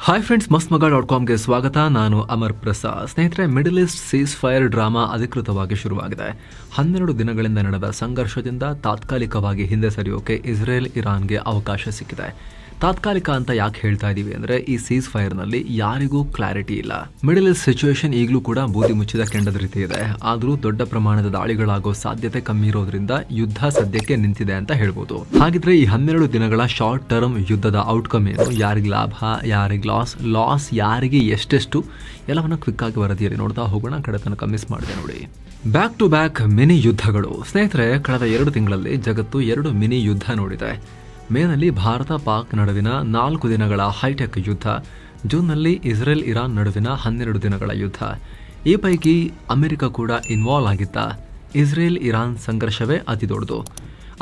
Hi friends, mastmaga.comಗೆ ಸ್ವಾಗತ. ನಾನು ಅಮರ್ ಪ್ರಸಾದ್. ಸ್ನೇಹಿತರೆ, middle East seize fire drama ಅಧಿಕೃತವಾಗಿ ಶುರುವಾಗಿದೆ. 12 ದಿನಗಳಿಂದ ನಡೆದ ಸಂಘರ್ಷದಿಂದ ತಾತ್ಕಾಲಿಕವಾಗಿ ಹಿಂದೆ ಸರಿಯೋಕೆ ಇಸ್ರೇಲ್ ಇರಾನ್ಗೆ ಅವಕಾಶ ಸಿಕ್ಕಿದೆ. ತಾತ್ಕಾಲಿಕ ಅಂತ ಯಾಕೆ ಹೇಳ್ತಾ ಇದೀವಿ ಅಂದ್ರೆ, ಈ ಸೀಸ್ ಫೈರ್ ನಲ್ಲಿ ಯಾರಿಗೂ ಕ್ಲಾರಿಟಿ ಇಲ್ಲ. ಮಿಡಲ್ ಈಸ್ಟ್ ಸಿಚುವೇಶನ್ ಈಗಲೂ ಕೂಡ ಬೂದಿ ಮುಚ್ಚಿದ ಕೆಂಡದ ರೀತಿ ಇದೆ. ಆದ್ರೂ ದೊಡ್ಡ ಪ್ರಮಾಣದ ದಾಳಿಗಳಾಗೋ ಸಾಧ್ಯತೆ ಕಮ್ಮಿ ಇರೋದ್ರಿಂದ ಯುದ್ಧ ಸದ್ಯಕ್ಕೆ ನಿಂತಿದೆ ಅಂತ ಹೇಳ್ಬೋದು. ಹಾಗಿದ್ರೆ ಈ 12 ದಿನಗಳ ಶಾರ್ಟ್ ಟರ್ಮ್ ಯುದ್ಧದ ಔಟ್ಕಮ್ ಏನು, ಯಾರಿಗೆ ಲಾಭ, ಯಾರಿಗೆ ಲಾಸ್, ಯಾರಿಗೆ ಎಷ್ಟೆಷ್ಟು, ಎಲ್ಲವನ್ನ ಕ್ವಿಕ್ ಆಗಿ ವರದಿಯಲ್ಲಿ ನೋಡ್ತಾ ಹೋಗೋಣ. ಕಡೆ ತನಕ ಮಿಸ್ ಮಾಡಿದೆ ನೋಡಿ. ಬ್ಯಾಕ್ ಟು ಬ್ಯಾಕ್ ಮಿನಿ ಯುದ್ಧಗಳು. ಸ್ನೇಹಿತರೆ, ಕಳೆದ 2 ತಿಂಗಳಲ್ಲಿ ಜಗತ್ತು 2 ಮಿನಿ ಯುದ್ಧ ನೋಡಿದೆ. ಮೇನಲ್ಲಿ ಭಾರತ ಪಾಕ್ ನಡುವಿನ 4 ದಿನಗಳ ಹೈಟೆಕ್ ಯುದ್ಧ, ಜೂನ್ನಲ್ಲಿ ಇಸ್ರೇಲ್ ಇರಾನ್ ನಡುವಿನ 12 ದಿನಗಳ ಯುದ್ಧ. ಈ ಪೈಕಿ ಅಮೆರಿಕ ಕೂಡ ಇನ್ವಾಲ್ವ್ ಆಗಿತ್ತ. ಇಸ್ರೇಲ್ ಇರಾನ್ ಸಂಘರ್ಷವೇ ಅತಿ ದೊಡ್ಡದು.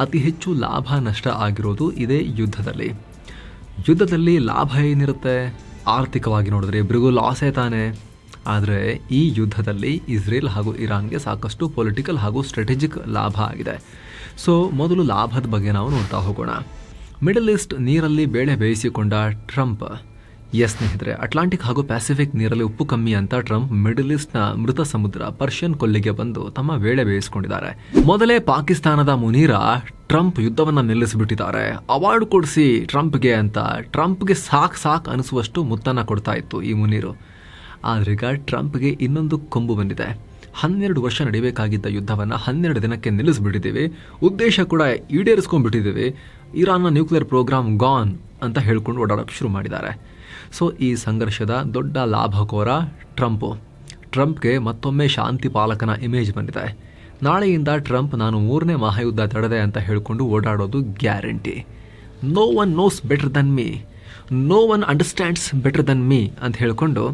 ಅತಿ ಹೆಚ್ಚು ಲಾಭ ನಷ್ಟ ಆಗಿರೋದು ಇದೇ ಯುದ್ಧದಲ್ಲಿ. ಯುದ್ಧದಲ್ಲಿ ಲಾಭ ಏನಿರುತ್ತೆ? ಆರ್ಥಿಕವಾಗಿ ನೋಡಿದ್ರೆ ಇಬ್ಬರಿಗೂ ಲಾಸೇ ತಾನೆ. ಆದರೆ ಈ ಯುದ್ಧದಲ್ಲಿ ಇಸ್ರೇಲ್ ಹಾಗೂ ಇರಾನ್ಗೆ ಸಾಕಷ್ಟು ಪೊಲಿಟಿಕಲ್ ಹಾಗೂ ಸ್ಟ್ರಾಟಜಿಕ್ ಲಾಭ ಆಗಿದೆ. ಸೊ ಮೊದಲು ಲಾಭದ ಬಗ್ಗೆ ನಾವು ನೋಡ್ತಾ ಹೋಗೋಣ. ಮಿಡಲ್ ಈಸ್ಟ್ ನೀರಲ್ಲಿ ಬೇಳೆ ಬೇಯಿಸಿಕೊಂಡ ಟ್ರಂಪ್. ಸ್ನೇಹಿತರೆ, ಅಟ್ಲಾಂಟಿಕ್ ಹಾಗೂ ಪ್ಯಾಸಿಫಿಕ್ ನೀರಲ್ಲಿ ಉಪ್ಪು ಕಮ್ಮಿ ಅಂತ ಟ್ರಂಪ್ ಮಿಡಲ್ ಈಸ್ಟ್ನ ಮೃತ ಸಮುದ್ರ ಪರ್ಷಿಯನ್ ಕೊಲ್ಲಿಗೆ ಬಂದು ತಮ್ಮ ಬೇಳೆ ಬೇಯಿಸಿಕೊಂಡಿದ್ದಾರೆ. ಮೊದಲೇ ಪಾಕಿಸ್ತಾನದ ಮುನೀರಾ ಟ್ರಂಪ್ ಯುದ್ಧವನ್ನ ನಿಲ್ಲಿಸಿಬಿಟ್ಟಿದ್ದಾರೆ. ಅವಾರ್ಡ್ ಕೊಡಿಸಿ ಟ್ರಂಪ್ಗೆ ಅಂತ ಟ್ರಂಪ್ಗೆ ಸಾಕ್ ಅನಿಸುವಷ್ಟು ಮುತ್ತನ್ನ ಕೊಡ್ತಾ ಇತ್ತು ಈ ಮುನೀರು. ಆದ್ರೀಗ ಟ್ರಂಪ್ಗೆ ಇನ್ನೊಂದು ಕೊಂಬು ಬಂದಿದೆ. 12 ವರ್ಷ ನಡೀಬೇಕಾಗಿದ್ದ ಯುದ್ಧವನ್ನು 12 ದಿನಕ್ಕೆ ನಿಲ್ಲಿಸ್ಬಿಟ್ಟಿದ್ದೀವಿ, ಉದ್ದೇಶ ಕೂಡ ಈಡೇರಿಸ್ಕೊಂಡ್ಬಿಟ್ಟಿದ್ದೀವಿ, ಇರಾನ್ನ ನ್ಯೂಕ್ಲಿಯರ್ ಪ್ರೋಗ್ರಾಮ್ ಗಾನ್ ಅಂತ ಹೇಳ್ಕೊಂಡು ಓಡಾಡೋಕೆ ಶುರು ಮಾಡಿದ್ದಾರೆ. ಸೊ ಈ ಸಂಘರ್ಷದ ದೊಡ್ಡ ಲಾಭಕೋರ ಟ್ರಂಪ್ಗೆ ಮತ್ತೊಮ್ಮೆ ಶಾಂತಿ ಪಾಲಕನ ಇಮೇಜ್ ಬಂದಿದೆ. ನಾಳೆಯಿಂದ ಟ್ರಂಪ್ ನಾನು 3ನೇ ಮಹಾಯುದ್ಧ ತಡೆದೆ ಅಂತ ಹೇಳ್ಕೊಂಡು ಓಡಾಡೋದು guarantee. No one knows better than me, no one understands better than me ಅಂತ ಹೇಳ್ಕೊಂಡು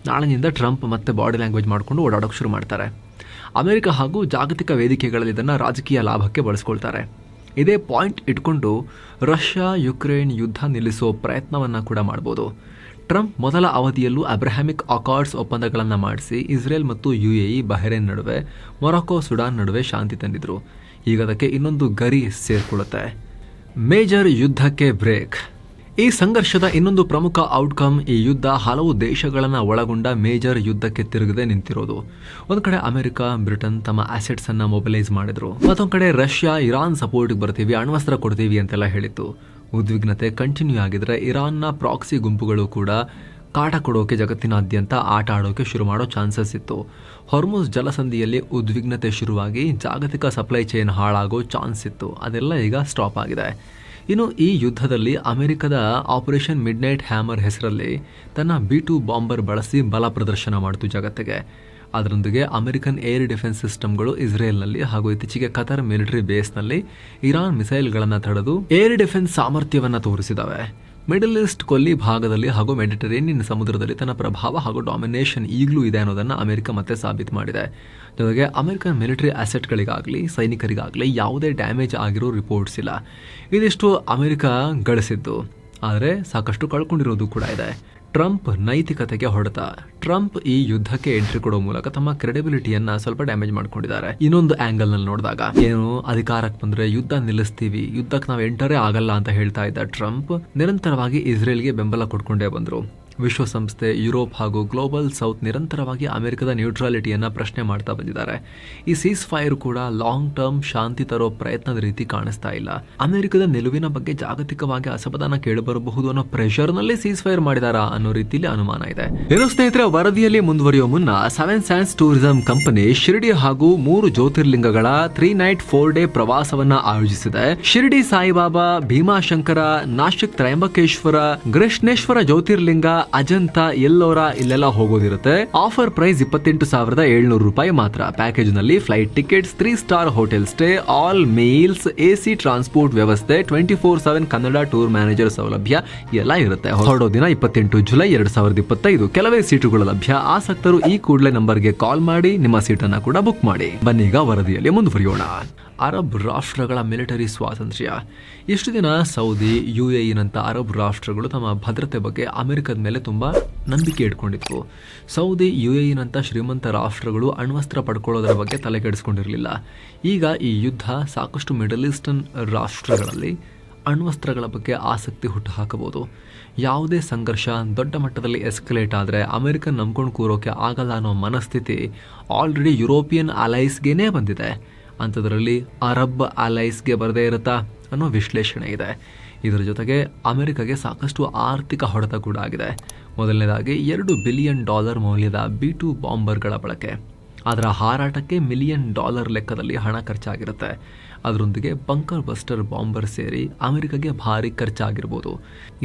ನಾಳೆಯಿಂದ ಟ್ರಂಪ್ ಮತ್ತೆ ಬಾಡಿ ಲ್ಯಾಂಗ್ವೇಜ್ ಮಾಡಿಕೊಂಡು ಓಡಾಡೋಕೆ ಶುರು ಮಾಡ್ತಾರೆ. ಅಮೆರಿಕ ಹಾಗೂ ಜಾಗತಿಕ ವೇದಿಕೆಗಳಲ್ಲಿ ಇದನ್ನು ರಾಜಕೀಯ ಲಾಭಕ್ಕೆ ಬಳಸ್ಕೊಳ್ತಾರೆ. ಇದೇ ಪಾಯಿಂಟ್ ಇಟ್ಕೊಂಡು ರಷ್ಯಾ ಯುಕ್ರೇನ್ ಯುದ್ಧ ನಿಲ್ಲಿಸೋ ಪ್ರಯತ್ನವನ್ನು ಕೂಡ ಮಾಡ್ಬೋದು. ಟ್ರಂಪ್ ಮೊದಲ ಅವಧಿಯಲ್ಲೂ ಅಬ್ರಹಾಮಿಕ್ ಅಕಾರ್ಡ್ಸ್ ಒಪ್ಪಂದಗಳನ್ನು ಮಾಡಿಸಿ ಇಸ್ರೇಲ್ ಮತ್ತು UAE, ಬಹರೇನ್ ನಡುವೆ, ಮೊರಾಕೊ, ಸುಡಾನ್ ನಡುವೆ ಶಾಂತಿ ತಂದಿದ್ರು. ಈಗ ಅದಕ್ಕೆ ಇನ್ನೊಂದು ಗರಿ ಸೇರ್ಕೊಳ್ಳುತ್ತೆ. ಮೇಜರ್ ಯುದ್ಧಕ್ಕೆ ಬ್ರೇಕ್. ಈ ಸಂಘರ್ಷದ ಇನ್ನೊಂದು ಪ್ರಮುಖ ಔಟ್ಕಮ್, ಈ ಯುದ್ಧ ಹಲವು ದೇಶಗಳನ್ನು ಒಳಗೊಂಡ ಮೇಜರ್ ಯುದ್ಧಕ್ಕೆ ತಿರುಗದೆ ನಿಂತಿರೋದು. ಒಂದು ಕಡೆ ಅಮೆರಿಕ, ಬ್ರಿಟನ್ ತಮ್ಮ ಅಸೆಟ್ಸ್ ಅನ್ನ ಮೊಬಿಲೈಸ್ ಮಾಡಿದ್ರು. ಮತ್ತೊಂದು ಕಡೆ ರಷ್ಯಾ ಇರಾನ್ ಸಪೋರ್ಟ್ಗೆ ಬರ್ತೀವಿ, ಅಣ್ವಸ್ತ್ರ ಕೊಡ್ತೀವಿ ಅಂತೆಲ್ಲ ಹೇಳಿತ್ತು. ಉದ್ವಿಗ್ನತೆ ಕಂಟಿನ್ಯೂ ಆಗಿದ್ರೆ ಇರಾನ್ನ ಪ್ರಾಕ್ಸಿ ಗುಂಪುಗಳು ಕೂಡ ಕಾಟ ಕೊಡೋಕೆ ಜಗತ್ತಿನಾದ್ಯಂತ ಆಟ ಆಡೋಕೆ ಶುರು ಮಾಡೋ ಚಾನ್ಸಸ್ ಇತ್ತು. ಹೊರ್ಮುಜ್ ಜಲಸಂಧಿಯಲ್ಲಿ ಉದ್ವಿಗ್ನತೆ ಶುರುವಾಗಿ ಜಾಗತಿಕ ಸಪ್ಲೈ ಚೈನ್ ಹಾಳಾಗೋ ಚಾನ್ಸ್ ಇತ್ತು. ಅದೆಲ್ಲ ಈಗ ಸ್ಟಾಪ್ ಆಗಿದೆ. ಇನ್ನು ಈ ಯುದ್ಧದಲ್ಲಿ ಅಮೆರಿಕದ ಆಪರೇಷನ್ ಮಿಡ್ನೈಟ್ ಹ್ಯಾಮರ್ ಹೆಸರಲ್ಲಿ ತನ್ನ B-2 ಬಾಂಬರ್ ಬಳಸಿ ಬಲ ಪ್ರದರ್ಶನ ಮಾಡಿತು ಜಗತ್ತಿಗೆ. ಅದರೊಂದಿಗೆ ಅಮೆರಿಕನ್ ಏರ್ ಡಿಫೆನ್ಸ್ ಸಿಸ್ಟಮ್ಗಳು ಇಸ್ರೇಲ್ನಲ್ಲಿ ಹಾಗೂ ಇತ್ತೀಚೆಗೆ ಕತರ್ ಮಿಲಿಟರಿ ಬೇಸ್ನಲ್ಲಿ ಇರಾನ್ ಮಿಸೈಲ್ಗಳನ್ನು ತಡೆದು ಏರ್ ಡಿಫೆನ್ಸ್ ಸಾಮರ್ಥ್ಯವನ್ನು ತೋರಿಸಿದವೆ. ಮಿಡಲ್ ಈಸ್ಟ್ ಕೊಲ್ಲಿ ಭಾಗದಲ್ಲಿ ಹಾಗೂ ಮೆಡಿಟರೇನಿಯನ್ ಸಮುದ್ರದಲ್ಲಿ ತನ್ನ ಪ್ರಭಾವ ಹಾಗೂ ಡಾಮಿನೇಷನ್ ಈಗಲೂ ಇದೆ ಅನ್ನೋದನ್ನು ಅಮೆರಿಕ ಮತ್ತೆ ಸಾಬೀತು ಮಾಡಿದೆ. ಜೊತೆಗೆ ಅಮೆರಿಕನ್ ಮಿಲಿಟರಿ ಅಸೆಟ್ಗಳಿಗಾಗಲಿ ಸೈನಿಕರಿಗಾಗಲಿ ಯಾವುದೇ ಡ್ಯಾಮೇಜ್ ಆಗಿರೋ ರಿಪೋರ್ಟ್ಸ್ ಇಲ್ಲ. ಇದಿಷ್ಟು ಅಮೆರಿಕ ಗಳಿಸಿದ್ದು, ಆದರೆ ಸಾಕಷ್ಟು ಕಳ್ಕೊಂಡಿರೋದು ಕೂಡ ಇದೆ. ಟ್ರಂಪ್ ನೈತಿಕತೆಗೆ ಹೊಡೆತ. ಟ್ರಂಪ್ ಈ ಯುದ್ಧಕ್ಕೆ ಎಂಟ್ರಿ ಕೊಡೋ ಮೂಲಕ ತಮ್ಮ ಕ್ರೆಡಿಬಿಲಿಟಿಯನ್ನ ಸ್ವಲ್ಪ ಡ್ಯಾಮೇಜ್ ಮಾಡ್ಕೊಂಡಿದ್ದಾರೆ. ಇನ್ನೊಂದು ಆಂಗಲ್ ನಲ್ಲಿ ನೋಡಿದಾಗ, ಏನು ಅಧಿಕಾರಕ್ಕೆ ಬಂದ್ರೆ ಯುದ್ಧ ನಿಲ್ಲಿಸ್ತೀವಿ, ಯುದ್ಧಕ್ಕೆ ನಾವು ಎಂಟರೇ ಆಗಲ್ಲ ಅಂತ ಹೇಳ್ತಾ ಇದ್ದ ಟ್ರಂಪ್ ನಿರಂತರವಾಗಿ ಇಸ್ರೇಲ್ಗೆ ಬೆಂಬಲ ಕೊಡ್ಕೊಂಡೇ ಬಂದ್ರು. ವಿಶ್ವಸಂಸ್ಥೆ, ಯುರೋಪ್ ಹಾಗೂ ಗ್ಲೋಬಲ್ ಸೌತ್ ನಿರಂತರವಾಗಿ ಅಮೆರಿಕದ ನ್ಯೂಟ್ರಾಲಿಟಿಯನ್ನ ಪ್ರಶ್ನೆ ಮಾಡ್ತಾ ಬಂದಿದ್ದಾರೆ. ಈ ಸೀಸ್ ಫೈರ್ ಕೂಡ ಲಾಂಗ್ ಟರ್ಮ್ ಶಾಂತಿ ತರೋ ಪ್ರಯತ್ನದ ರೀತಿ ಕಾಣಿಸ್ತಾ ಇಲ್ಲ. ಅಮೆರಿಕದ ನಿಲುವಿನ ಬಗ್ಗೆ ಜಾಗತಿಕವಾಗಿ ಅಸಮಾಧಾನ ಕೇಳಬರಬಹುದು ಅನ್ನೋ ಪ್ರೆಷರ್ ನಲ್ಲಿ ಸೀಸ್ ಫೈರ್ ಮಾಡಿದಾರಾ ಅನ್ನೋ ರೀತಿಯಲ್ಲಿ ಅನುಮಾನ ಇದೆ. ಏನು ಸ್ನೇಹಿತರೆ, ವರದಿಯಲ್ಲಿ ಮುಂದುವರಿಯುವ ಮುನ್ನ 7 Sands ಟೂರಿಸಂ ಕಂಪನಿ ಶಿರ್ಡಿ ಹಾಗೂ 3 ಜ್ಯೋತಿರ್ಲಿಂಗಗಳ 3 ನೈಟ್ 4 ಡೇ ಪ್ರವಾಸವನ್ನ ಆಯೋಜಿಸಿದೆ. ಶಿರ್ಡಿ ಸಾಯಿಬಾಬಾ, ಭೀಮಾಶಂಕರ, ನಾಶಿಕ್ ತ್ರಯಂಬಕೇಶ್ವರ, ಕೃಷ್ಣೇಶ್ವರ ಜ್ಯೋತಿರ್ಲಿಂಗ, ಅಜಂತ, ಎಲ್ಲೋರ ಇಲ್ಲೆಲ್ಲ ಹೋಗೋದಿರುತ್ತೆ. ಆಫರ್ ಪ್ರೈಸ್ 28,700 ರೂಪಾಯಿ ಮಾತ್ರ. ಪ್ಯಾಕೇಜ್ ನಲ್ಲಿ flight tickets, 3 star hotel stay, all meals, AC transport ವ್ಯವಸ್ಥೆ, 24/7 ಕನ್ನಡ ಟೂರ್ ಮ್ಯಾನೇಜರ್ ಸೌಲಭ್ಯ ಎಲ್ಲ ಇರುತ್ತೆ. ಹೊರಡೋ ದಿನ 28 ಜುಲೈ 2025. ಕೆಲವೇ ಸೀಟುಗಳು ಲಭ್ಯ. ಆಸಕ್ತರು ಈ ಕೂಡಲೇ ನಂಬರ್ಗೆ ಕಾಲ್ ಮಾಡಿ ನಿಮ್ಮ ಸೀಟನ್ನ ಕೂಡ ಬುಕ್ ಮಾಡಿ. ಬನ್ನೀಗ ವರದಿಯಲ್ಲಿ ಮುಂದುವರಿಯೋಣ. ಅರಬ್ ರಾಷ್ಟ್ರಗಳ ಮಿಲಿಟರಿ ಸ್ವಾತಂತ್ರ್ಯ. ಇಷ್ಟು ದಿನ ಸೌದಿ, UAE ನಂತ ಅರಬ್ ರಾಷ್ಟ್ರಗಳು ತಮ್ಮ ಭದ್ರತೆ ಬಗ್ಗೆ ಅಮೆರಿಕದ ಮೇಲೆ ತುಂಬಾ ನಂಬಿಕೆ ಇಟ್ಕೊಂಡಿತ್ತು. ಸೌದಿ, UAE ನಂತ ಶ್ರೀಮಂತ ರಾಷ್ಟ್ರಗಳು ಅಣ್ವಸ್ತ್ರ ಪಡ್ಕೊಳ್ಳೋದರ ಬಗ್ಗೆ ತಲೆ ಕೆಡಿಸ್ಕೊಂಡಿರಲಿಲ್ಲ. ಈಗ ಈ ಯುದ್ಧ ಸಾಕಷ್ಟು ಮಿಡಲ್ ಈಸ್ಟರ್ನ್ ರಾಷ್ಟ್ರಗಳಲ್ಲಿ ಅಣ್ವಸ್ತ್ರಗಳ ಬಗ್ಗೆ ಆಸಕ್ತಿ ಹುಟ್ಟುಹಾಕಬಹುದು. ಯಾವುದೇ ಸಂಘರ್ಷ ದೊಡ್ಡ ಮಟ್ಟದಲ್ಲಿ ಎಸ್ಕಲೇಟ್ ಆದರೆ ಅಮೆರಿಕನ್ ನಂಬ್ಕೊಂಡು ಕೂರೋಕೆ ಆಗಲ್ಲ ಅನ್ನೋ ಮನಸ್ಥಿತಿ ಆಲ್ರೆಡಿ ಯುರೋಪಿಯನ್ ಅಲೈಸ್ಗೇನೇ ಬಂದಿದೆ. ಅಂಥದ್ರಲ್ಲಿ ಅರಬ್ ಅಲೈಸ್ಗೆ ಬರದೇ ಇರುತ್ತಾ ಅನ್ನೋ ವಿಶ್ಲೇಷಣೆ ಇದೆ. ಇದರ ಜೊತೆಗೆ ಅಮೆರಿಕಗೆ ಸಾಕಷ್ಟು ಆರ್ಥಿಕ ಹೊಡೆತ ಕೂಡ ಆಗಿದೆ. ಮೊದಲನೇದಾಗಿ $2 ಬಿಲಿಯನ್ ಮೌಲ್ಯದ B-2 ಬಾಂಬರ್ಗಳ ಬಳಕೆ. ಅದರ ಹಾರಾಟಕ್ಕೆ $1 ಮಿಲಿಯನ್ ಲೆಕ್ಕದಲ್ಲಿ ಹಣ ಖರ್ಚಾಗಿರುತ್ತೆ. ಅದರೊಂದಿಗೆ ಬಂಕರ್ ಬಸ್ಟರ್ ಬಾಂಬರ್ ಸೇರಿ ಅಮೆರಿಕಗೆ ಭಾರಿ ಖರ್ಚಾಗಿರ್ಬೋದು.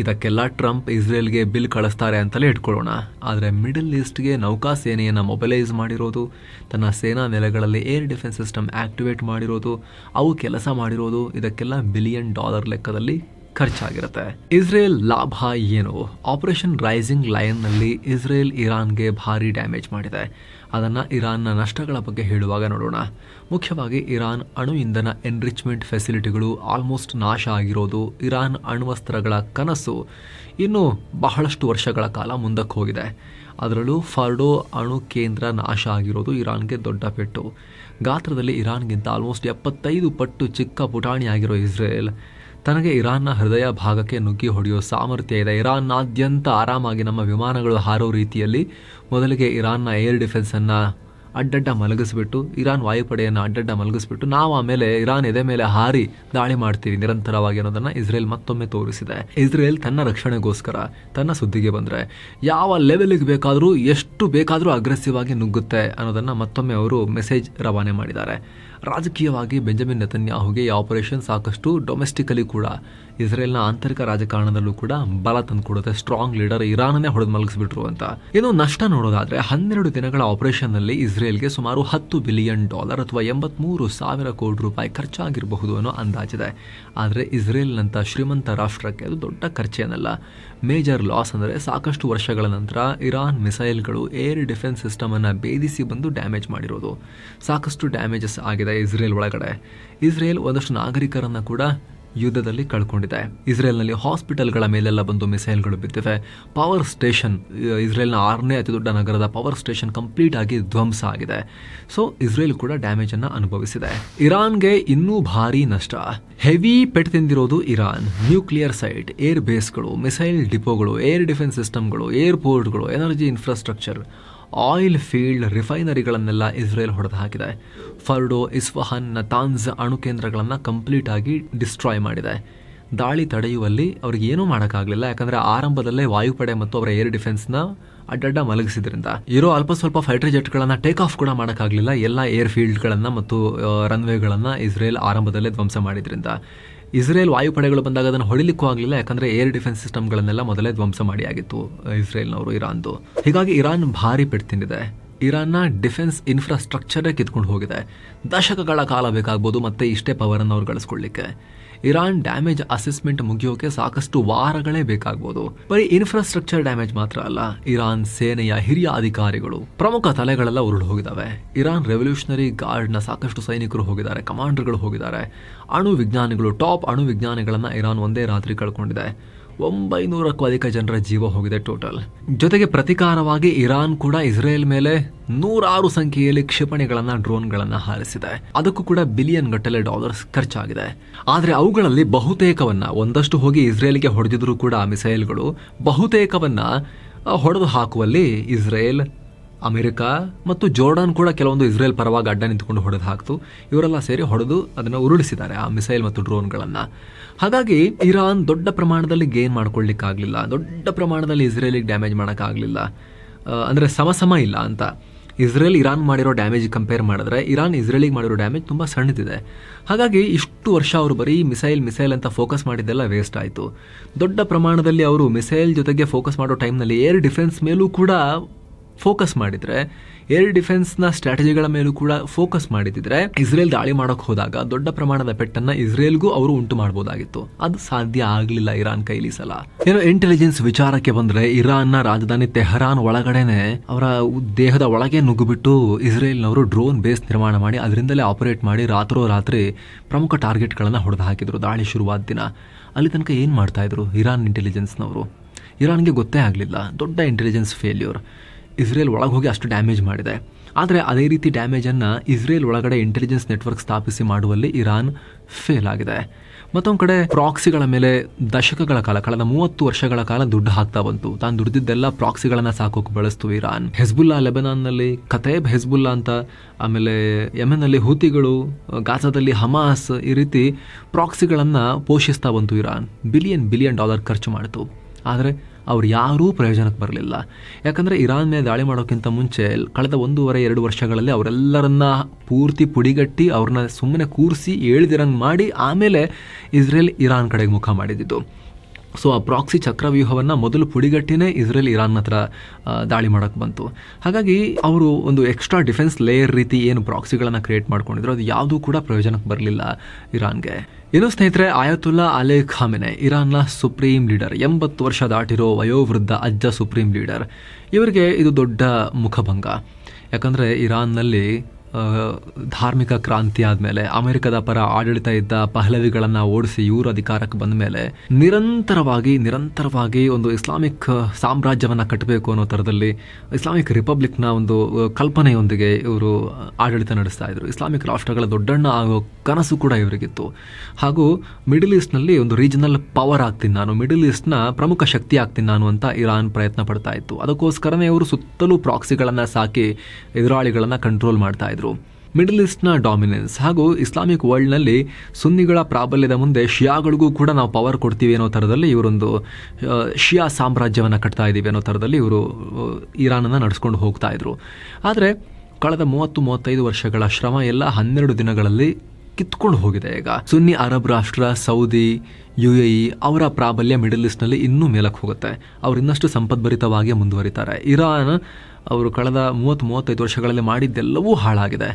ಇದಕ್ಕೆಲ್ಲ ಟ್ರಂಪ್ ಇಸ್ರೇಲ್ಗೆ ಬಿಲ್ ಕಳಿಸ್ತಾರೆ ಅಂತಲೇ ಇಟ್ಕೊಳ್ಳೋಣ. ಆದರೆ ಮಿಡಲ್ ಈಸ್ಟ್ಗೆ ನೌಕಾ ಸೇನೆಯನ್ನು ಮೊಬಿಲೈಸ್ ಮಾಡಿರೋದು, ತನ್ನ ಸೇನಾ ನೆಲೆಗಳಲ್ಲಿ ಏರ್ ಡಿಫೆನ್ಸ್ ಸಿಸ್ಟಮ್ ಆಕ್ಟಿವೇಟ್ ಮಾಡಿರೋದು, ಅವು ಕೆಲಸ ಮಾಡಿರೋದು, ಇದಕ್ಕೆಲ್ಲ $1 ಬಿಲಿಯನ್ ಲೆಕ್ಕದಲ್ಲಿ ಖರ್ಚಾಗಿರುತ್ತೆ. ಇಸ್ರೇಲ್ ಲಾಭ ಏನು? ಆಪರೇಷನ್ ರೈಸಿಂಗ್ ಲಯನ್ನಲ್ಲಿ ಇಸ್ರೇಲ್ ಇರಾನ್ಗೆ ಭಾರಿ ಡ್ಯಾಮೇಜ್ ಮಾಡಿದೆ. ಅದನ್ನು ಇರಾನ್ನ ನಷ್ಟಗಳ ಬಗ್ಗೆ ಹೇಳುವಾಗ ನೋಡೋಣ. ಮುಖ್ಯವಾಗಿ ಇರಾನ್ ಅಣು ಇಂಧನ ಎನ್ರಿಚ್ಮೆಂಟ್ ಫೆಸಿಲಿಟಿಗಳು ಆಲ್ಮೋಸ್ಟ್ ನಾಶ ಆಗಿರೋದು, ಇರಾನ್ ಅಣ್ವಸ್ತ್ರಗಳ ಕನಸು ಇನ್ನೂ ಬಹಳಷ್ಟು ವರ್ಷಗಳ ಕಾಲ ಮುಂದಕ್ಕೆ ಹೋಗಿದೆ. ಅದರಲ್ಲೂ ಫಾರ್ಡೋ ಅಣು ಕೇಂದ್ರ ನಾಶ ಆಗಿರೋದು ಇರಾನ್ಗೆ ದೊಡ್ಡ ಪೆಟ್ಟು. ಗಾತ್ರದಲ್ಲಿ ಇರಾನ್ಗಿಂತ ಆಲ್ಮೋಸ್ಟ್ 75 ಪಟ್ಟು ಚಿಕ್ಕ ಪುಟಾಣಿಯಾಗಿರೋ ಇಸ್ರೇಲ್ ತನಗೆ ಇರಾನ್ನ ಹೃದಯ ಭಾಗಕ್ಕೆ ನುಗ್ಗಿ ಹೊಡೆಯೋ ಸಾಮರ್ಥ್ಯ ಇದೆ. ಇರಾನ್ನಾದ್ಯಂತ ಆರಾಮಾಗಿ ನಮ್ಮ ವಿಮಾನಗಳು ಹಾರೋ ರೀತಿಯಲ್ಲಿ ಮೊದಲಿಗೆ ಇರಾನ್ನ ಏರ್ ಡಿಫೆನ್ಸನ್ನು ಅಡ್ಡಡ್ಡ ಮಲಗಿಸ್ಬಿಟ್ಟು, ಇರಾನ್ ವಾಯುಪಡೆಯನ್ನು ಅಡ್ಡಡ್ಡ ಮಲಗಿಸ್ಬಿಟ್ಟು, ನಾವು ಆಮೇಲೆ ಇರಾನ್ ಎದೆ ಮೇಲೆ ಹಾರಿ ದಾಳಿ ಮಾಡ್ತೀವಿ ನಿರಂತರವಾಗಿ ಅನ್ನೋದನ್ನು ಇಸ್ರೇಲ್ ಮತ್ತೊಮ್ಮೆ ತೋರಿಸಿದೆ. ಇಸ್ರೇಲ್ ತನ್ನ ರಕ್ಷಣೆಗೋಸ್ಕರ ತನ್ನ ಸುದ್ದಿಗೆ ಬಂದರೆ ಯಾವ ಲೆವೆಲ್ಗೆ ಬೇಕಾದರೂ ಎಷ್ಟು ಬೇಕಾದರೂ ಅಗ್ರೆಸಿವ್ ಆಗಿ ನುಗ್ಗುತ್ತೆ ಅನ್ನೋದನ್ನು ಮತ್ತೊಮ್ಮೆ ಅವರು ಮೆಸೇಜ್ ರವಾನೆ ಮಾಡಿದ್ದಾರೆ. ರಾಜಕೀಯವಾಗಿ ಬೆಂಜಮಿನ್ ನೆತನ್ಯಾಹುಗೆ ಈ ಆಪರೇಷನ್ ಸಾಕಷ್ಟು ಡೊಮೆಸ್ಟಿಕಲಿ ಕೂಡ ಇಸ್ರೇಲ್ನ ಆಂತರಿಕ ರಾಜಕಾರಣದಲ್ಲೂ ಕೂಡ ಬಲ ತಂದುಕೊಡುತ್ತೆ. ಸ್ಟ್ರಾಂಗ್ ಲೀಡರ್ ಇರಾನನ್ನೇ ಹೊಡೆದು ಮಲಗಿಸ್ಬಿಟ್ರು ಅಂತ. ಇನ್ನು ನಷ್ಟ ನೋಡೋದಾದ್ರೆ 12 ದಿನಗಳ ಆಪರೇಷನ್ನಲ್ಲಿ ಇಸ್ರೇಲ್ಗೆ ಸುಮಾರು $10 ಬಿಲಿಯನ್ ಅಥವಾ 83,000 ಕೋಟಿ ರೂಪಾಯಿ ಖರ್ಚಾಗಿರಬಹುದು ಅನ್ನೋ ಅಂದಾಜಿದೆ. ಆದರೆ ಇಸ್ರೇಲ್ನಂಥ ಶ್ರೀಮಂತ ರಾಷ್ಟ್ರಕ್ಕೆ ಅದು ದೊಡ್ಡ ಖರ್ಚೇನಲ್ಲ. ಮೇಜರ್ ಲಾಸ್ ಅಂದರೆ ಸಾಕಷ್ಟು ವರ್ಷಗಳ ನಂತರ ಇರಾನ್ ಮಿಸೈಲ್ಗಳು ಏರ್ ಡಿಫೆನ್ಸ್ ಸಿಸ್ಟಮನ್ನು ಭೇದಿಸಿ ಬಂದು ಡ್ಯಾಮೇಜ್ ಮಾಡಿರೋದು. ಸಾಕಷ್ಟು ಡ್ಯಾಮೇಜಸ್ ಆಗಿದೆ ಇಸ್ರೇಲ್ ಒಳಗಡೆ. ಇಸ್ರೇಲ್ ಒಂದಷ್ಟು ನಾಗರಿಕರನ್ನು ಕೂಡ ಯುದ್ಧದಲ್ಲಿ ಕಳ್ಕೊಂಡಿದೆ. ಇಸ್ರೇಲ್ನಲ್ಲಿ ಹಾಸ್ಪಿಟಲ್ಗಳ ಮೇಲೆಲ್ಲ ಬಂದು ಮಿಸೈಲ್ಗಳು ಬಿದ್ದಿವೆ. ಪವರ್ ಸ್ಟೇಷನ್, ಇಸ್ರೇಲ್ನ 6ನೇ ಅತಿ ದೊಡ್ಡ ನಗರದ ಪವರ್ ಸ್ಟೇಷನ್ ಕಂಪ್ಲೀಟ್ ಆಗಿ ಧ್ವಂಸ ಆಗಿದೆ. ಸೊ ಇಸ್ರೇಲ್ ಕೂಡ ಡ್ಯಾಮೇಜ್ ಅನ್ನು ಅನುಭವಿಸಿದೆ. ಇರಾನ್ಗೆ ಇನ್ನೂ ಭಾರಿ ನಷ್ಟ. ಹೆವಿ ಪೆಟ್ಟು ತಿಂದಿರೋದು ಇರಾನ್. ನ್ಯೂಕ್ಲಿಯರ್ ಸೈಟ್, ಏರ್ ಬೇಸ್ಗಳು, ಮಿಸೈಲ್ ಡಿಪೋಗಳು, ಏರ್ ಡಿಫೆನ್ಸ್ ಸಿಸ್ಟಮ್ಗಳು, ಏರ್ಪೋರ್ಟ್ಗಳು, ಎನರ್ಜಿ ಇನ್ಫ್ರಾಸ್ಟ್ರಕ್ಚರ್, ಆಯಿಲ್ ಫೀಲ್ಡ್, ರಿಫೈನರಿಗಳನ್ನೆಲ್ಲ ಇಸ್ರೇಲ್ ಹೊಡೆದು ಹಾಕಿದೆ. ಫರ್ಡೋ, ಇಸ್ಫಹಾನ್, ನತಾನ್ಸ್ ಅಣು ಕೇಂದ್ರಗಳನ್ನು ಕಂಪ್ಲೀಟ್ ಆಗಿ ಡಿಸ್ಟ್ರಾಯ್ ಮಾಡಿದೆ. ದಾಳಿ ತಡೆಯುವಲ್ಲಿ ಅವ್ರಿಗೆ ಏನೂ ಮಾಡೋಕ್ಕಾಗಲಿಲ್ಲ. ಯಾಕಂದರೆ ಆರಂಭದಲ್ಲೇ ವಾಯುಪಡೆ ಮತ್ತು ಅವರ ಏರ್ ಡಿಫೆನ್ಸ್ನ ಅಡ್ಡಡ್ಡ ಮಲಗಿಸಿದ್ರಿಂದ ಇರೋ ಅಲ್ಪ ಸ್ವಲ್ಪ ಫೈಟರ್ ಜೆಟ್ಗಳನ್ನು ಟೇಕ್ ಆಫ್ ಕೂಡ ಮಾಡೋಕ್ಕಾಗಲಿಲ್ಲ. ಎಲ್ಲ ಏರ್ ಫೀಲ್ಡ್ಗಳನ್ನು ಮತ್ತು ರನ್ವೇಗಳನ್ನು ಇಸ್ರೇಲ್ ಆರಂಭದಲ್ಲೇ ಧ್ವಂಸ ಮಾಡಿದ್ರಿಂದ ಇಸ್ರೇಲ್ ವಾಯುಪಡೆಗಳು ಬಂದಾಗ ಅದನ್ನು ಹೊಡಿಲಿಕ್ಕೂ ಆಗಲಿಲ್ಲ. ಯಾಕಂದರೆ ಏರ್ ಡಿಫೆನ್ಸ್ ಸಿಸ್ಟಮ್ಗಳನ್ನೆಲ್ಲ ಮೊದಲೇ ಧ್ವಂಸ ಮಾಡಿ ಆಗಿತ್ತು ಇಸ್ರೇಲ್ನವರು, ಇರಾನ್ದು. ಹೀಗಾಗಿ ಇರಾನ್ ಭಾರಿ ಪೆಟ್ಟು ತಿಂದಿದೆ. ಇರಾನ್ನ ಡಿಫೆನ್ಸ್ ಇನ್ಫ್ರಾಸ್ಟ್ರಕ್ಚರೇ ಕಿತ್ಕೊಂಡು ಹೋಗಿದೆ. ದಶಕಗಳ ಕಾಲ ಬೇಕಾಗ್ಬೋದು ಮತ್ತೆ ಇಷ್ಟೇ ಪವರನ್ನು ಅವ್ರು ಗಳಿಸ್ಕೊಳ್ಳಿಕ್ಕೆ. ಇರಾನ್ ಡ್ಯಾಮೇಜ್ ಅಸೆಸ್ಮೆಂಟ್ ಮುಗಿಯೋಕೆ ಸಾಕಷ್ಟು ವಾರಗಳೇ ಬೇಕಾಗ್ಬೋದು. ಬರೀ ಇನ್ಫ್ರಾಸ್ಟ್ರಕ್ಚರ್ ಡ್ಯಾಮೇಜ್ ಮಾತ್ರ ಅಲ್ಲ, ಇರಾನ್ ಸೇನೆಯ ಹಿರಿಯ ಅಧಿಕಾರಿಗಳು, ಪ್ರಮುಖ ತಲೆಗಳೆಲ್ಲ ಉರುಳು ಹೋಗಿದ್ದಾವೆ. ಇರಾನ್ ರೆವಲ್ಯೂಷನರಿ ಗಾರ್ಡ್ನ ಸಾಕಷ್ಟು ಸೈನಿಕರು ಹೋಗಿದ್ದಾರೆ, ಕಮಾಂಡರ್ಗಳು ಹೋಗಿದ್ದಾರೆ. ಅಣು ವಿಜ್ಞಾನಿಗಳು, ಟಾಪ್ ಅಣು ವಿಜ್ಞಾನಿಗಳನ್ನ ಇರಾನ್ ಒಂದೇ ರಾತ್ರಿ ಕಳ್ಕೊಂಡಿದೆ. 900ಕ್ಕೂ ಅಧಿಕ ಜನರ ಜೀವ ಹೋಗಿದೆ ಟೋಟಲ್. ಜೊತೆಗೆ ಪ್ರತಿಕಾರವಾಗಿ ಇರಾನ್ ಕೂಡ ಇಸ್ರೇಲ್ ಮೇಲೆ 100 ಸಂಖ್ಯೆಯಲ್ಲಿ ಕ್ಷಿಪಣಿಗಳನ್ನ, ಡ್ರೋನ್ಗಳನ್ನ ಹಾರಿಸಿದೆ. ಅದಕ್ಕೂ ಕೂಡ ಬಿಲಿಯನ್ ಗಟ್ಟಲೆ ಡಾಲರ್ಸ್ ಖರ್ಚಾಗಿದೆ. ಆದರೆ ಅವುಗಳಲ್ಲಿ ಬಹುತೇಕವನ್ನ, ಒಂದಷ್ಟು ಹೋಗಿ ಇಸ್ರೇಲ್ಗೆ ಹೊಡೆದಿದ್ರು ಕೂಡ ಮಿಸೈಲ್ಗಳು, ಬಹುತೇಕವನ್ನ ಹೊಡೆದು ಹಾಕುವಲ್ಲಿ ಇಸ್ರೇಲ್, ಅಮೆರಿಕ ಮತ್ತು ಜೋರ್ಡಾನ್ ಕೂಡ ಕೆಲವೊಂದು ಇಸ್ರೇಲ್ ಪರವಾಗಿ ಅಡ್ಡ ನಿಂತುಕೊಂಡು ಹೊಡೆದು ಹಾಕ್ತು. ಇವರೆಲ್ಲ ಸೇರಿ ಹೊಡೆದು ಅದನ್ನು ಉರುಳಿಸಿದ್ದಾರೆ ಆ ಮಿಸೈಲ್ ಮತ್ತು ಡ್ರೋನ್ಗಳನ್ನು. ಹಾಗಾಗಿ ಇರಾನ್ ದೊಡ್ಡ ಪ್ರಮಾಣದಲ್ಲಿ ಗೇನ್ ಮಾಡ್ಕೊಳ್ಳಿಕ್ಕಾಗಲಿಲ್ಲ, ದೊಡ್ಡ ಪ್ರಮಾಣದಲ್ಲಿ ಇಸ್ರೇಲಿಗೆ ಡ್ಯಾಮೇಜ್ ಮಾಡೋಕ್ಕಾಗಲಿಲ್ಲ. ಅಂದರೆ ಸಮಸಮ ಇಲ್ಲ ಅಂತ. ಇಸ್ರೇಲ್ ಇರಾನ್ ಮಾಡಿರೋ ಡ್ಯಾಮೇಜ್ ಕಂಪೇರ್ ಮಾಡಿದ್ರೆ ಇರಾನ್ ಇಸ್ರೇಲಿಗೆ ಮಾಡಿರೋ ಡ್ಯಾಮೇಜ್ ತುಂಬ ಸಣ್ಣದಿದೆ. ಹಾಗಾಗಿ ಇಷ್ಟು ವರ್ಷ ಅವರು ಬರೀ ಮಿಸೈಲ್ ಅಂತ ಫೋಕಸ್ ಮಾಡಿದ್ದೆಲ್ಲ ವೇಸ್ಟ್ ಆಯಿತು. ದೊಡ್ಡ ಪ್ರಮಾಣದಲ್ಲಿ ಅವರು ಮಿಸೈಲ್ ಜೊತೆಗೆ ಫೋಕಸ್ ಮಾಡೋ ಟೈಮ್ನಲ್ಲಿ ಏರ್ ಡಿಫೆನ್ಸ್ ಮೇಲೂ ಕೂಡ ಫೋಕಸ್ ಮಾಡಿದರೆ, ಏರ್ ಡಿಫೆನ್ಸ್ನ ಸ್ಟ್ರಾಟಜಿಗಳ ಮೇಲೂ ಕೂಡ ಫೋಕಸ್ ಮಾಡಿದ್ರೆ ಇಸ್ರೇಲ್ ದಾಳಿ ಮಾಡೋಕೆ ಹೋದಾಗ ದೊಡ್ಡ ಪ್ರಮಾಣದ ಪೆಟ್ಟನ್ನು ಇಸ್ರೇಲ್ಗೂ ಅವರು ಉಂಟು ಮಾಡಬಹುದಾಗಿತ್ತು. ಅದು ಸಾಧ್ಯ ಆಗಲಿಲ್ಲ ಇರಾನ್ ಕೈಲಿ ಸಲ. ಏನೋ ಇಂಟೆಲಿಜೆನ್ಸ್ ವಿಚಾರಕ್ಕೆ ಬಂದರೆ ಇರಾನ್ನ ರಾಜಧಾನಿ ತೆಹರಾನ್ ಒಳಗಡೆನೆ ಅವರ ದೇಹದ ಒಳಗೆ ನುಗ್ಗಿಬಿಟ್ಟು ಇಸ್ರೇಲ್ನವರು ಡ್ರೋನ್ ಬೇಸ್ ನಿರ್ಮಾಣ ಮಾಡಿ ಅದರಿಂದಲೇ ಆಪರೇಟ್ ಮಾಡಿ ರಾತ್ರಿ ಪ್ರಮುಖ ಟಾರ್ಗೆಟ್ಗಳನ್ನು ಹೊಡೆದು ಹಾಕಿದ್ರು. ದಾಳಿ ಶುರುವಾದ ದಿನ ಅಲ್ಲಿ ತನಕ ಏನು ಮಾಡ್ತಾ ಇದ್ರು ಇರಾನ್ ಇಂಟೆಲಿಜೆನ್ಸ್ನವರು? ಇರಾನ್ಗೆ ಗೊತ್ತೇ ಆಗಲಿಲ್ಲ. ದೊಡ್ಡ ಇಂಟೆಲಿಜೆನ್ಸ್ ಫೇಲ್ಯೂರ್. ಇಸ್ರೇಲ್ ಒಳಗೆ ಹೋಗಿ ಅಷ್ಟು ಡ್ಯಾಮೇಜ್ ಮಾಡಿದೆ. ಆದರೆ ಅದೇ ರೀತಿ ಡ್ಯಾಮೇಜನ್ನು ಇಸ್ರೇಲ್ ಒಳಗಡೆ ಇಂಟೆಲಿಜೆನ್ಸ್ ನೆಟ್ವರ್ಕ್ ಸ್ಥಾಪಿಸಿ ಮಾಡುವಲ್ಲಿ ಇರಾನ್ ಫೇಲ್ ಆಗಿದೆ. ಮತ್ತೊಂದು ಕಡೆ ಪ್ರಾಕ್ಸಿಗಳ ಮೇಲೆ ದಶಕಗಳ ಕಾಲ, ಕಳೆದ 30 ವರ್ಷಗಳ ಕಾಲ ದುಡ್ಡು ಹಾಕ್ತಾ ಬಂತು. ತಾನು ದುಡ್ದಿದ್ದೆಲ್ಲ ಪ್ರಾಕ್ಸಿಗಳನ್ನ ಸಾಕೋಕೆ ಬಳಸ್ತು ಇರಾನ್. ಹೆಜ್ಬುಲ್ಲಾ ಲೆಬನಾನ್ನಲ್ಲಿ ಕತೇಬ್ ಹೆಜ್ಬುಲ್ಲಾ ಅಂತ, ಆಮೇಲೆ ಯೆಮೆನ್ನಲ್ಲಿ ಹೂತಿಗಳು, ಗಾಜಾದಲ್ಲಿ ಹಮಾಸ್, ಈ ರೀತಿ ಪ್ರಾಕ್ಸಿಗಳನ್ನು ಪೋಷಿಸ್ತಾ ಬಂತು ಇರಾನ್. ಬಿಲಿಯನ್ ಡಾಲರ್ ಖರ್ಚು ಮಾಡಿತು. ಆದರೆ ಅವ್ರು ಯಾರೂ ಪ್ರಯೋಜನಕ್ಕೆ ಬರಲಿಲ್ಲ. ಯಾಕಂದರೆ ಇರಾನ್ ಮೇಲೆ ದಾಳಿ ಮಾಡೋಕ್ಕಿಂತ ಮುಂಚೆ ಕಳೆದ 1.5-2 ವರ್ಷಗಳಲ್ಲಿ ಅವರೆಲ್ಲರನ್ನ ಪೂರ್ತಿ ಪುಡಿಗಟ್ಟಿ ಅವ್ರನ್ನ ಸುಮ್ಮನೆ ಕೂರಿಸಿ ಏಳಿದಿರಂಗೆ ಮಾಡಿ ಆಮೇಲೆ ಇಸ್ರೇಲ್ ಇರಾನ್ ಕಡೆಗೆ ಮುಖ ಮಾಡಿದ್ದು. ಸೊ ಆ ಪ್ರಾಕ್ಸಿ ಚಕ್ರವ್ಯೂಹವನ್ನು ಮೊದಲು ಪುಡಿಗಟ್ಟಿನೇ ಇಸ್ರೇಲ್ ಇರಾನ್ ಹತ್ರ ದಾಳಿ ಮಾಡೋಕ್ಕೆ ಬಂತು. ಹಾಗಾಗಿ ಅವರು ಒಂದು ಎಕ್ಸ್ಟ್ರಾ ಡಿಫೆನ್ಸ್ ಲೇಯರ್ ರೀತಿ ಏನು ಪ್ರಾಕ್ಸಿಗಳನ್ನು ಕ್ರಿಯೇಟ್ ಮಾಡ್ಕೊಂಡಿದ್ರು, ಅದು ಯಾವುದೂ ಕೂಡ ಪ್ರಯೋಜನಕ್ಕೆ ಬರಲಿಲ್ಲ ಇರಾನ್ಗೆ. ಇನ್ನು ಸ್ನೇಹಿತರೆ, ಆಯತುಲ್ಲಾ ಅಲಿ ಖಾಮೆನಿ, ಇರಾನ್ನ ಸುಪ್ರೀಂ ಲೀಡರ್, 80 ವರ್ಷ ದಾಟಿರೋ ವಯೋವೃದ್ಧ ಅಜ್ಜ ಸುಪ್ರೀಂ ಲೀಡರ್. ಇವರಿಗೆ ಇದು ದೊಡ್ಡ ಮುಖಭಂಗ. ಯಾಕಂದರೆ ಇರಾನ್ನಲ್ಲಿ ಧಾರ್ಮಿಕ ಕ್ರಾಂತಿ ಆದಮೇಲೆ ಅಮೆರಿಕದ ಪರ ಆಡಳಿತ ಇದ್ದ ಪಹಲವಿಗಳನ್ನು ಓಡಿಸಿ ಇವರು ಅಧಿಕಾರಕ್ಕೆ ಬಂದ ಮೇಲೆ ನಿರಂತರವಾಗಿ ಒಂದು ಇಸ್ಲಾಮಿಕ್ ಸಾಮ್ರಾಜ್ಯವನ್ನು ಕಟ್ಟಬೇಕು ಅನ್ನೋ ಥರದಲ್ಲಿ ಇಸ್ಲಾಮಿಕ್ ರಿಪಬ್ಲಿಕ್ನ ಒಂದು ಕಲ್ಪನೆಯೊಂದಿಗೆ ಇವರು ಆಡಳಿತ ನಡೆಸ್ತಾ ಇದ್ರು. ಇಸ್ಲಾಮಿಕ್ ರಾಷ್ಟ್ರಗಳ ದೊಡ್ಡಣ್ಣ ಆಗೋ ಕನಸು ಕೂಡ ಇವರಿಗಿತ್ತು. ಹಾಗೂ ಮಿಡಲ್ ಈಸ್ಟ್ನಲ್ಲಿ ಒಂದು ರೀಜನಲ್ ಪವರ್ ಆಗ್ತೀನಿ ನಾನು, ಮಿಡಲ್ ಈಸ್ಟ್ನ ಪ್ರಮುಖ ಶಕ್ತಿ ಆಗ್ತೀನಿ ನಾನು ಅಂತ ಇರಾನ್ ಪ್ರಯತ್ನ ಪಡ್ತಾ ಇತ್ತು. ಅದಕ್ಕೋಸ್ಕರನೇ ಇವರು ಸುತ್ತಲೂ ಪ್ರಾಕ್ಸಿಗಳನ್ನು ಸಾಕಿ ಎದುರಾಳಿಗಳನ್ನು ಕಂಟ್ರೋಲ್ ಮಾಡ್ತಾ ಇದ್ರು. ಮಿಡಲ್ ಈಸ್ಟ್ನ ಡಾಮಿನೆನ್ಸ್ ಹಾಗೂ ಇಸ್ಲಾಮಿಕ್ ವರ್ಲ್ಡ್ನಲ್ಲಿ ಸುನ್ನಿಗಳ ಪ್ರಾಬಲ್ಯದ ಮುಂದೆ ಶಿಯಾಗಳಿಗೂ ಕೂಡ ನಾವು ಪವರ್ ಕೊಡ್ತೀವಿ ಅನ್ನೋ ಥರದಲ್ಲಿ ಇವರೊಂದು ಶಿಯಾ ಸಾಮ್ರಾಜ್ಯವನ್ನು ಕಟ್ತಾ ಇದ್ದೀವಿ ಅನ್ನೋ ಥರದಲ್ಲಿ ಇವರು ಇರಾನನ್ನು ನಡೆಸ್ಕೊಂಡು ಹೋಗ್ತಾ ಇದ್ರು. ಆದರೆ ಕಳೆದ 30-35 ವರ್ಷಗಳ ಶ್ರಮ ಎಲ್ಲ 12 ದಿನಗಳಲ್ಲಿ ಕಿತ್ಕೊಂಡು ಹೋಗಿದೆ. ಈಗ ಸುನ್ನಿ ಅರಬ್ ರಾಷ್ಟ್ರ ಸೌದಿ, UAE ಅವರ ಪ್ರಾಬಲ್ಯ ಮಿಡಲ್ ಈಸ್ಟ್ನಲ್ಲಿ ಇನ್ನೂ ಮೇಲಕ್ಕೆ ಹೋಗುತ್ತೆ. ಅವರು ಇನ್ನಷ್ಟು ಸಂಪದ್ಭರಿತವಾಗಿ ಮುಂದುವರಿತಾರೆ. ಇರಾನ್ ಅವರು ಕಳೆದ 30-35 ವರ್ಷಗಳಲ್ಲಿ ಮಾಡಿದ್ದೆಲ್ಲವೂ ಹಾಳಾಗಿದೆ.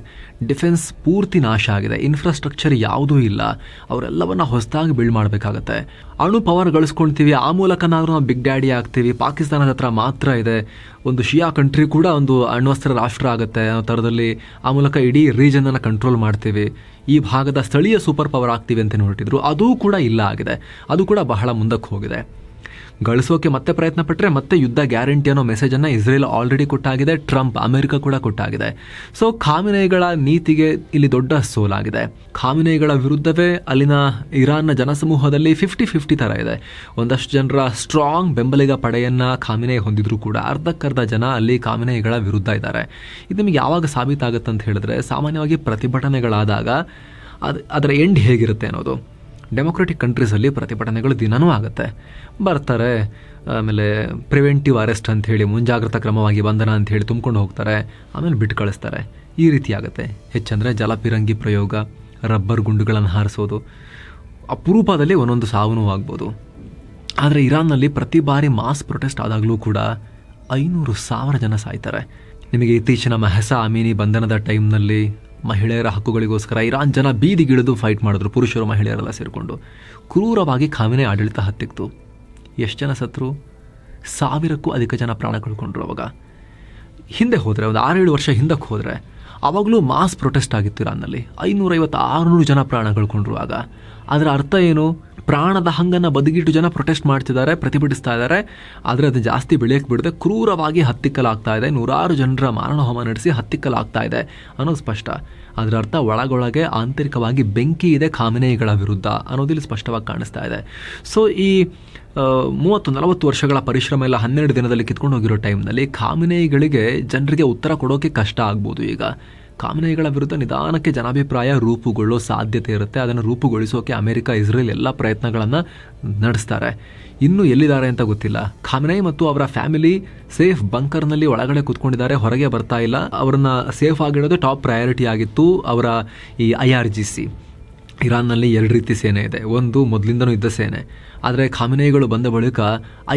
ಡಿಫೆನ್ಸ್ ಪೂರ್ತಿ ನಾಶ ಆಗಿದೆ. ಇನ್ಫ್ರಾಸ್ಟ್ರಕ್ಚರ್ ಯಾವುದೂ ಇಲ್ಲ. ಅವರೆಲ್ಲವನ್ನ ಹೊಸದಾಗಿ ಬಿಲ್ಡ್ ಮಾಡಬೇಕಾಗತ್ತೆ. ಅಣು ಪವರ್ ಗಳಿಸ್ಕೊಳ್ತೀವಿ, ಆ ಮೂಲಕ ನಾವು ಬಿಗ್ ಡ್ಯಾಡಿ ಆಗ್ತೀವಿ. ಪಾಕಿಸ್ತಾನದ ಹತ್ರ ಮಾತ್ರ ಇದೆ, ಒಂದು ಶಿಯಾ ಕಂಟ್ರಿ ಕೂಡ ಒಂದು ಅಣ್ವಸ್ತ್ರ ರಾಷ್ಟ್ರ ಆಗುತ್ತೆ ಅನ್ನೋ ಥರದಲ್ಲಿ ಆ ಮೂಲಕ ಇಡೀ ರೀಜನನ್ನು ಕಂಟ್ರೋಲ್ ಮಾಡ್ತೀವಿ, ಈ ಭಾಗದ ಸ್ಥಳೀಯ ಸೂಪರ್ ಪವರ್ ಆಗ್ತೀವಿ ಅಂತ ಹೊರಟಿದ್ರು. ಅದೂ ಕೂಡ ಇಲ್ಲ ಆಗಿದೆ. ಅದು ಕೂಡ ಬಹಳ ಮುಂದಕ್ಕೆ ಹೋಗಿದೆ. ಗಳಿಸೋಕೆ ಮತ್ತೆ ಪ್ರಯತ್ನ ಪಟ್ಟರೆ ಮತ್ತೆ ಯುದ್ಧ ಗ್ಯಾರಂಟಿ ಅನ್ನೋ ಮೆಸೇಜನ್ನು ಇಸ್ರೇಲ್ ಆಲ್ರೆಡಿ ಕೊಟ್ಟಾಗಿದೆ, ಟ್ರಂಪ್ ಅಮೆರಿಕ ಕೂಡ ಕೊಟ್ಟಾಗಿದೆ. ಸೊ ಖಾಮೆನಿಗಳ ನೀತಿಗೆ ಇಲ್ಲಿ ದೊಡ್ಡ ಸೋಲಾಗಿದೆ. ಖಾಮೆನಿಗಳ ವಿರುದ್ಧವೇ ಅಲ್ಲಿನ ಇರಾನ್ನ ಜನಸಮೂಹದಲ್ಲಿ 50-50 ಥರ ಇದೆ. ಒಂದಷ್ಟು ಜನರ ಸ್ಟ್ರಾಂಗ್ ಬೆಂಬಲಿಗ ಪಡೆಯನ್ನು ಖಾಮೆನಿ ಹೊಂದಿದ್ರು ಕೂಡ ಅರ್ಧಕ್ಕರ್ಧ ಜನ ಅಲ್ಲಿ ಖಾಮೆನಿಗಳ ವಿರುದ್ಧ ಇದ್ದಾರೆ. ಇದು ನಿಮಗೆ ಯಾವಾಗ ಸಾಬೀತಾಗುತ್ತೆ ಅಂತ ಹೇಳಿದ್ರೆ, ಸಾಮಾನ್ಯವಾಗಿ ಪ್ರತಿಭಟನೆಗಳಾದಾಗ ಅದರ ಎಂಡ್ ಹೇಗಿರುತ್ತೆ ಅನ್ನೋದು. ಡೆಮೊಕ್ರೆಟಿಕ್ ಕಂಟ್ರೀಸಲ್ಲಿ ಪ್ರತಿಭಟನೆಗಳು ದಿನವೂ ಆಗುತ್ತೆ, ಬರ್ತಾರೆ, ಆಮೇಲೆ ಪ್ರಿವೆಂಟಿವ್ ಅರೆಸ್ಟ್ ಅಂಥೇಳಿ ಮುಂಜಾಗ್ರತಾ ಕ್ರಮವಾಗಿ ಬಂಧನ ಅಂಥೇಳಿ ತುಂಬ್ಕೊಂಡು ಹೋಗ್ತಾರೆ, ಆಮೇಲೆ ಬಿಟ್ಟು ಕಳಿಸ್ತಾರೆ. ಈ ರೀತಿ ಆಗುತ್ತೆ. ಹೆಚ್ಚಂದರೆ ಜಲಪಿರಂಗಿ ಪ್ರಯೋಗ, ರಬ್ಬರ್ ಗುಂಡುಗಳನ್ನು ಹಾರಿಸೋದು, ಅಪರೂಪದಲ್ಲಿ ಒಂದೊಂದು ಸಾವು ಆಗ್ಬೋದು. ಆದರೆ ಇರಾನ್ನಲ್ಲಿ ಪ್ರತಿ ಬಾರಿ ಮಾಸ್ ಪ್ರೊಟೆಸ್ಟ್ ಆದಾಗಲೂ ಕೂಡ 500,000 ಜನ ಸಾಯ್ತಾರೆ. ನಿಮಗೆ ಇತ್ತೀಚಿನ ಮೆಹಸಾ ಅಮೀನಿ ಬಂಧನದ ಟೈಮ್ನಲ್ಲಿ ಮಹಿಳೆಯರ ಹಕ್ಕುಗಳಿಗೋಸ್ಕರ ಇರಾನ್ ಜನ ಬೀದಿಗಿಳಿದು ಫೈಟ್ ಮಾಡಿದ್ರು, ಪುರುಷರು ಮಹಿಳೆಯರೆಲ್ಲ ಸೇರಿಕೊಂಡು. ಕ್ರೂರವಾಗಿ ಖಾಮೆನಿ ಆಡಳಿತ ಹತ್ತಿಕ್ತು. ಎಷ್ಟು ಜನ ಸತ್ರು? 1000ಕ್ಕೂ ಅಧಿಕ ಜನ ಪ್ರಾಣ ಕಳ್ಕೊಂಡ್ರು. ಅವಾಗ ಹಿಂದೆ ಹೋದರೆ, ಒಂದು 6-7 ವರ್ಷ ಹಿಂದಕ್ಕೆ ಹೋದರೆ, ಆವಾಗಲೂ ಮಾಸ್ ಪ್ರೊಟೆಸ್ಟ್ ಆಗಿತ್ತು ಇರಾನ್ನಲ್ಲಿ. 550-600 ಜನ ಪ್ರಾಣ ಕಳ್ಕೊಂಡ್ರು ಆಗ. ಅದರ ಅರ್ಥ ಏನು? ಪ್ರಾಣದ ಹಂಗನ್ನು ಬದಿಗಿಟ್ಟು ಜನ ಪ್ರೊಟೆಸ್ಟ್ ಮಾಡ್ತಿದ್ದಾರೆ, ಪ್ರತಿಭಟಿಸ್ತಾ ಇದ್ದಾರೆ. ಆದರೆ ಅದು ಜಾಸ್ತಿ ಬೆಳೆಯಕ್ಕೆ ಬಿಡದೆ ಕ್ರೂರವಾಗಿ ಹತ್ತಿಕ್ಕಲಾಗ್ತಾ ಇದೆ. 100 ಜನರ ಮಾರಣಹೋಮ ನಡೆಸಿ ಹತ್ತಿಕ್ಕಲಾಗ್ತಾ ಇದೆ ಅನ್ನೋದು ಸ್ಪಷ್ಟ. ಅದರ ಅರ್ಥ ಒಳಗೊಳಗೆ ಆಂತರಿಕವಾಗಿ ಬೆಂಕಿ ಇದೆ ಖಾಮೆನಿಗಳ ವಿರುದ್ಧ ಅನ್ನೋದಿಲ್ಲಿ ಸ್ಪಷ್ಟವಾಗಿ ಕಾಣಿಸ್ತಾ ಇದೆ. ಸೊ ಈ 30-40 ವರ್ಷಗಳ ಪರಿಶ್ರಮ ಎಲ್ಲ 12 ದಿನದಲ್ಲಿ ಕಿತ್ಕೊಂಡು ಹೋಗಿರೋ ಟೈಮ್ನಲ್ಲಿ ಖಾಮೆನಿಗಳಿಗೆ ಜನರಿಗೆ ಉತ್ತರ ಕೊಡೋಕೆ ಕಷ್ಟ ಆಗ್ಬೋದು. ಈಗ ಖಾಮೆನಿಗಳ ವಿರುದ್ಧ ನಿಧಾನಕ್ಕೆ ಜನಾಭಿಪ್ರಾಯ ರೂಪುಗೊಳ್ಳೋ ಸಾಧ್ಯತೆ ಇರುತ್ತೆ. ಅದನ್ನು ರೂಪುಗೊಳಿಸೋಕೆ ಅಮೆರಿಕ, ಇಸ್ರೇಲ್ ಎಲ್ಲ ಪ್ರಯತ್ನಗಳನ್ನು ನಡೆಸ್ತಾರೆ. ಇನ್ನೂ ಎಲ್ಲಿದ್ದಾರೆ ಅಂತ ಗೊತ್ತಿಲ್ಲ. ಖಾಮೆನಿ ಮತ್ತು ಅವರ ಫ್ಯಾಮಿಲಿ ಸೇಫ್ ಬಂಕರ್ನಲ್ಲಿ ಒಳಗಡೆ ಕೂತ್ಕೊಂಡಿದ್ದಾರೆ, ಹೊರಗೆ ಬರ್ತಾ ಇಲ್ಲ. ಅವರನ್ನ ಸೇಫ್ ಆಗಿಡೋದು ಟಾಪ್ ಪ್ರಯಾರಿಟಿ ಆಗಿತ್ತು. ಅವರ ಈ IRGC, ಇರಾನ್ನಲ್ಲಿ 2 ರೀತಿ ಸೇನೆ ಇದೆ. ಒಂದು ಮೊದಲಿಂದನೂ ಇದ್ದ ಸೇನೆ, ಆದರೆ ಖಾಮೆನಿಗಳು ಬಂದ ಬಳಿಕ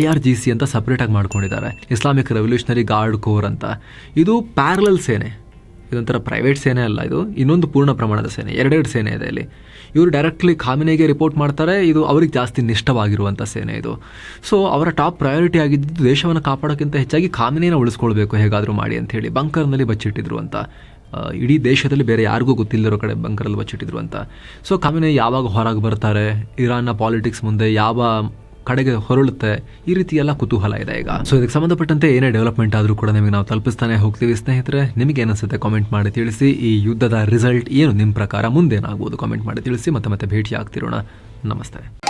IRGC ಅಂತ ಸಪ್ರೇಟಾಗಿ ಮಾಡ್ಕೊಂಡಿದ್ದಾರೆ, ಇಸ್ಲಾಮಿಕ್ ರೆವಲ್ಯೂಷನರಿ ಗಾರ್ಡ್ ಕೋರ್ ಅಂತ. ಇದು ಪ್ಯಾರಲಲ್ ಸೇನೆ, ಇದೊಂಥರ ಪ್ರೈವೇಟ್ ಸೇನೆ ಅಲ್ಲ, ಇದು ಇನ್ನೊಂದು ಪೂರ್ಣ ಪ್ರಮಾಣದ ಸೇನೆ. 2 ಸೇನೆ ಇದೆ ಇಲ್ಲಿ. ಇವರು ಡೈರೆಕ್ಟ್ಲಿ ಖಾಮೆನಿಗೆ ರಿಪೋರ್ಟ್ ಮಾಡ್ತಾರೆ. ಇದು ಅವ್ರಿಗೆ ಜಾಸ್ತಿ ನಿಷ್ಠವಾಗಿರುವಂಥ ಸೇನೆ ಇದು. ಸೊ ಅವರ ಟಾಪ್ ಪ್ರಯಾರಿಟಿ ಆಗಿದ್ದು ದೇಶವನ್ನು ಕಾಪಾಡೋಕ್ಕಿಂತ ಹೆಚ್ಚಾಗಿ ಖಾಮೆನಿನ ಉಳಿಸ್ಕೊಳ್ಬೇಕು ಹೇಗಾದರೂ ಮಾಡಿ ಅಂತ ಹೇಳಿ ಬಂಕರ್ನಲ್ಲಿ ಬಚ್ಚಿಟ್ಟಿದ್ರು ಅಂತ. ಇಡೀ ದೇಶದಲ್ಲಿ ಬೇರೆ ಯಾರಿಗೂ ಗೊತ್ತಿಲ್ಲದಿರೋ ಕಡೆ ಬಂಕರಲ್ಲಿ ಬಚ್ಚಿಟ್ಟಿದ್ರು ಅಂತ. ಸೊ ಖಾಮೆನಿ ಯಾವಾಗ ಹೊರಗೆ ಬರ್ತಾರೆ, ಇರಾನ್ನ ಪಾಲಿಟಿಕ್ಸ್ ಮುಂದೆ ಯಾವ ಕಡೆಗೆ ಹೊರಳುತ್ತೆ, ಈ ರೀತಿ ಎಲ್ಲ ಕುತೂಹಲ ಇದೆ ಈಗ. ಸೊ ಇದಕ್ಕೆ ಸಂಬಂಧಪಟ್ಟಂತೆ ಏನೇ ಡೆವಲಪ್ಮೆಂಟ್ ಆದರೂ ಕೂಡ ನಿಮಗೆ ನಾವು ತಲುಪಿಸ್ತಾನೆ ಹೋಗ್ತೀವಿ. ಸ್ನೇಹಿತರೆ, ನಿಮಗೆ ಏನಿಸುತ್ತೆ ಕಾಮೆಂಟ್ ಮಾಡಿ ತಿಳಿಸಿ. ಈ ಯುದ್ಧದ ರಿಸಲ್ಟ್ ಏನು ನಿಮ್ಮ ಪ್ರಕಾರ ಮುಂದೇನಾಗ್ಬೋದು ಕಾಮೆಂಟ್ ಮಾಡಿ ತಿಳಿಸಿ. ಮತ್ತೆ ಭೇಟಿ ಆಗ್ತಿರೋಣ. ನಮಸ್ತೆ.